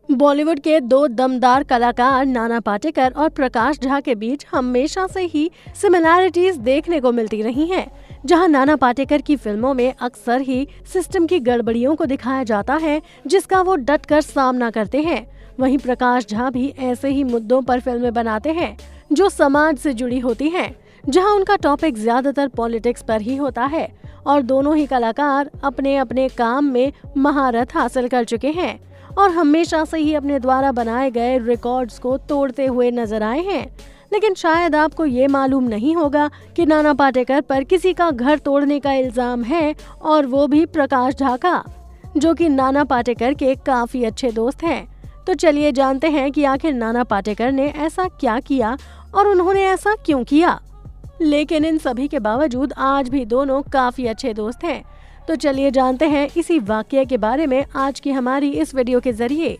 बॉलीवुड के दो दमदार कलाकार नाना पाटेकर और प्रकाश झा के बीच हमेशा से ही सिमिलैरिटीज देखने को मिलती रही हैं। जहां नाना पाटेकर की फिल्मों में अक्सर ही सिस्टम की गड़बड़ियों को दिखाया जाता है, जिसका वो डटकर सामना करते हैं, वहीं प्रकाश झा भी ऐसे ही मुद्दों पर फिल्में बनाते हैं जो समाज से जुड़ी होती हैं, जहां उनका टॉपिक ज्यादातर पॉलिटिक्स पर ही होता है। और दोनों ही कलाकार अपने अपने काम में महारत हासिल कर चुके हैं और हमेशा से ही अपने द्वारा बनाए गए रिकॉर्ड्स को तोड़ते हुए नजर आए हैं। लेकिन शायद आपको ये मालूम नहीं होगा कि नाना पाटेकर पर किसी का घर तोड़ने का इल्जाम है, और वो भी प्रकाश झा का, जो कि नाना पाटेकर के काफी अच्छे दोस्त हैं। तो चलिए जानते हैं कि आखिर नाना पाटेकर ने ऐसा क्या किया और उन्होंने ऐसा क्यों किया। लेकिन इन सभी के बावजूद आज भी दोनों काफी अच्छे दोस्त हैं। तो चलिए जानते हैं इसी वाकये के बारे में आज की हमारी इस वीडियो के जरिए।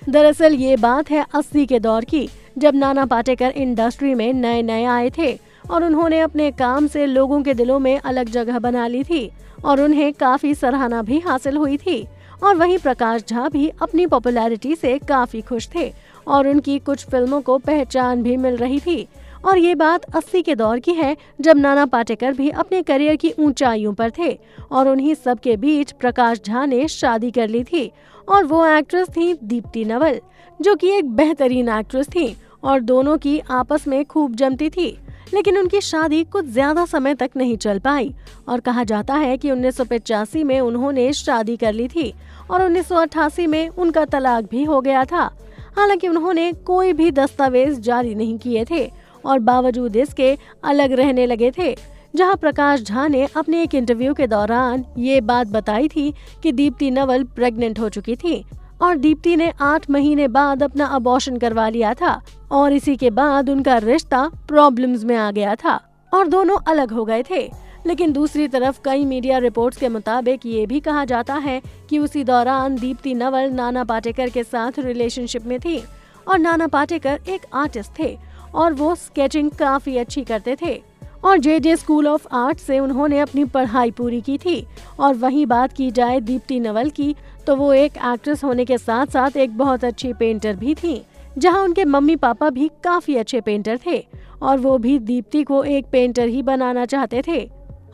दरअसल ये बात है 80 के दौर की, जब नाना पाटेकर इंडस्ट्री में नए नए आए थे और उन्होंने अपने काम से लोगों के दिलों में अलग जगह बना ली थी और उन्हें काफी सराहना भी हासिल हुई थी। और वहीं प्रकाश झा भी अपनी पॉपुलैरिटी से काफी खुश थे और उनकी कुछ फिल्मों को पहचान भी मिल रही थी। और ये बात 80 के दौर की है, जब नाना पाटेकर भी अपने करियर की ऊंचाइयों पर थे और उन्हीं सब के बीच प्रकाश झा ने शादी कर ली थी। और वो एक्ट्रेस थी दीप्ति नवल, जो कि एक बेहतरीन एक्ट्रेस थी और दोनों की आपस में खूब जमती थी। लेकिन उनकी शादी कुछ ज्यादा समय तक नहीं चल पाई और कहा जाता है कि 1985 में उन्होंने शादी कर ली थी और 1988 में उनका तलाक भी हो गया था। हालांकि उन्होंने कोई भी दस्तावेज जारी नहीं किए थे और बावजूद इसके अलग रहने लगे थे। जहां प्रकाश झा ने अपने एक इंटरव्यू के दौरान ये बात बताई थी कि दीप्ति नवल प्रेग्नेंट हो चुकी थी और दीप्ति ने 8 महीने बाद अपना अबॉर्शन करवा लिया था और इसी के बाद उनका रिश्ता प्रॉब्लम्स में आ गया था और दोनों अलग हो गए थे। लेकिन दूसरी तरफ कई मीडिया रिपोर्ट्स के मुताबिक ये भी कहा जाता है कि उसी दौरान दीप्ति नवल नाना पाटेकर के साथ रिलेशनशिप में थी और नाना पाटेकर एक आर्टिस्ट थे और वो स्केचिंग काफी अच्छी करते थे और जे स्कूल ऑफ आर्ट से उन्होंने अपनी पढ़ाई पूरी की थी। और वहीं बात की जाए दीप्ति नवल की, तो वो एक एक्ट्रेस होने के साथ साथ एक बहुत अच्छी पेंटर भी थी, जहां उनके मम्मी पापा भी काफी अच्छे पेंटर थे और वो भी दीप्ति को एक पेंटर ही बनाना चाहते थे।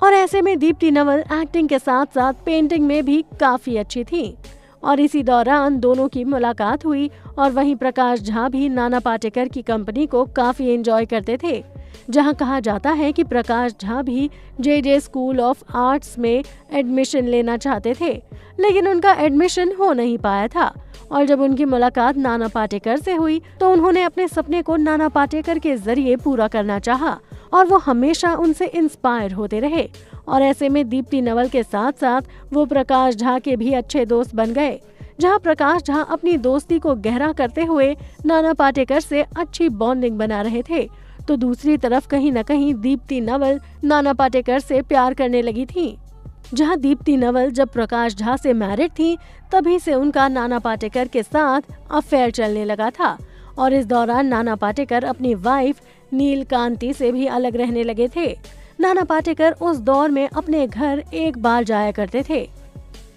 और ऐसे में दीप्ति नवल एक्टिंग के साथ साथ पेंटिंग में भी काफी अच्छी थी और इसी दौरान दोनों की मुलाकात हुई। और वहीं प्रकाश झा भी नाना पाटेकर की कंपनी को काफी एंजॉय करते थे, जहां कहा जाता है कि प्रकाश झा भी जे स्कूल ऑफ आर्ट्स में एडमिशन लेना चाहते थे, लेकिन उनका एडमिशन हो नहीं पाया था। और जब उनकी मुलाकात नाना पाटेकर से हुई तो उन्होंने अपने सपने को नाना पाटेकर के जरिए पूरा करना चाहा और वो हमेशा उनसे इंस्पायर होते रहे। और ऐसे में दीप्ति नवल के साथ साथ वो प्रकाश झा के भी अच्छे दोस्त बन गए, जहां प्रकाश झा अपनी दोस्ती को गहरा करते हुए नाना पाटेकर से अच्छी बॉन्डिंग बना रहे थे, तो दूसरी तरफ कहीं न कहीं दीप्ति नवल नाना पाटेकर से प्यार करने लगी थी। जहां दीप्ति नवल जब प्रकाश झा से मैरिड थी, तभी से उनका नाना पाटेकर के साथ अफेयर चलने लगा था और इस दौरान नाना पाटेकर अपनी वाइफ नीलकांति से भी अलग रहने लगे थे। नाना पाटेकर उस दौर में अपने घर एक बार जाया करते थे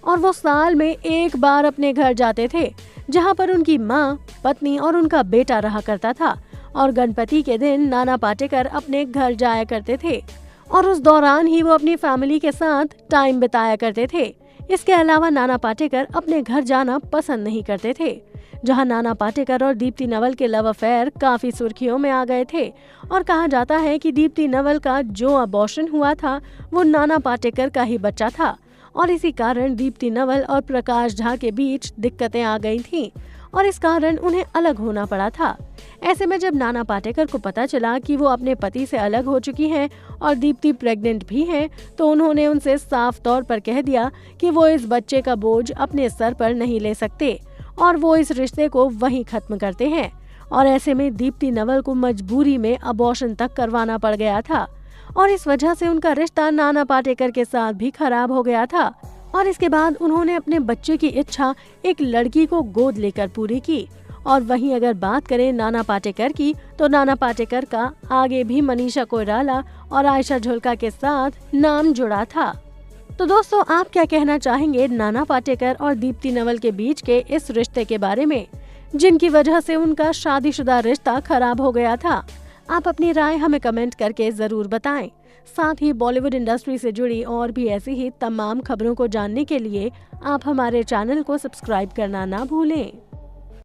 और वो साल में एक बार अपने घर जाते थे, जहां पर उनकी माँ, पत्नी और उनका बेटा रहा करता था। और गणपति के दिन नाना पाटेकर अपने घर जाया करते थे और उस दौरान ही वो अपनी फैमिली के साथ टाइम बिताया करते थे। इसके अलावा नाना पाटेकर अपने घर जाना पसंद नहीं करते थे, जहां नाना पाटेकर और दीप्ति नवल के लव अफेयर काफी सुर्खियों में आ गए थे। और कहा जाता है कि दीप्ति नवल का जो अबॉर्शन हुआ था वो नाना पाटेकर का ही बच्चा था और इसी कारण दीप्ति नवल और प्रकाश झा के बीच दिक्कतें आ गई थीं और इस कारण उन्हें अलग होना पड़ा था। ऐसे में जब नाना पाटेकर को पता चला कि वो अपने पति से अलग हो चुकी हैं और दीप्ति प्रेग्नेंट भी हैं, तो उन्होंने उनसे साफ तौर पर कह दिया कि वो इस बच्चे का बोझ अपने सर पर नहीं ले सकते और वो इस रिश्ते को वहीं खत्म करते हैं। और ऐसे में दीप्ति नवल को मजबूरी में अबॉर्शन तक करवाना पड़ गया था और इस वजह से उनका रिश्ता नाना पाटेकर के साथ भी खराब हो गया था। और इसके बाद उन्होंने अपने बच्चे की इच्छा एक लड़की को गोद लेकर पूरी की। और वहीं अगर बात करें नाना पाटेकर की, तो नाना पाटेकर का आगे भी मनीषा कोइराला और आयशा झोलका के साथ नाम जुड़ा था। तो दोस्तों, आप क्या कहना चाहेंगे नाना पाटेकर और दीप्ति नवल के बीच के इस रिश्ते के बारे में? जिनकी वजह से उनका शादीशुदा रिश्ता खराब हो गया था। आप अपनी राय हमें कमेंट करके जरूर बताएं। साथ ही बॉलीवुड इंडस्ट्री से जुड़ी और भी ऐसी ही तमाम खबरों को जानने के लिए आप हमारे चैनल को सब्सक्राइब करना ना भूलें।